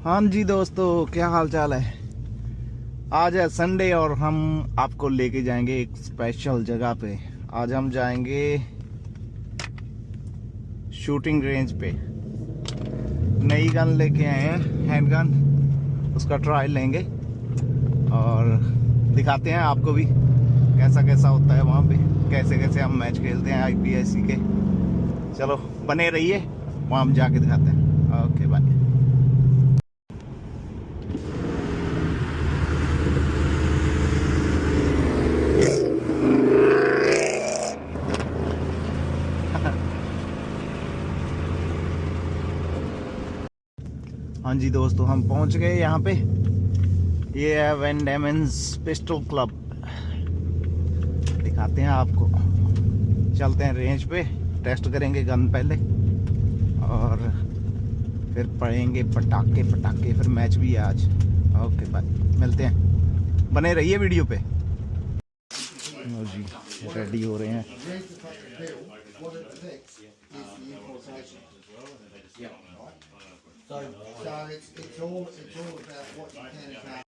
हाँ जी दोस्तों, क्या हाल चाल है। आज है संडे और हम आपको लेके जाएंगे एक स्पेशल जगह पे। आज हम जाएंगे शूटिंग रेंज पे। नई गन लेके आए हैं, हैंड गन। उसका ट्रायल लेंगे और दिखाते हैं आपको भी कैसा कैसा होता है वहाँ पे, कैसे कैसे हम मैच खेलते हैं आईपीएससी के। चलो बने रहिए, वहाँ हम जाके दिखाते हैं। Okay bye. हाँ जी दोस्तों, हम पहुंच गए यहाँ पे। ये है वैन डेमेंस पिस्टल क्लब। दिखाते हैं आपको। चलते हैं रेंज पे, टेस्ट करेंगे गन पहले और फिर पड़ेंगे पटाखे पटाखे। फिर मैच भी है आज। ओके बाय, मिलते हैं, बने रहिए वीडियो पे। लो जी, रेडी हो रहे हैं। So it's all about what you can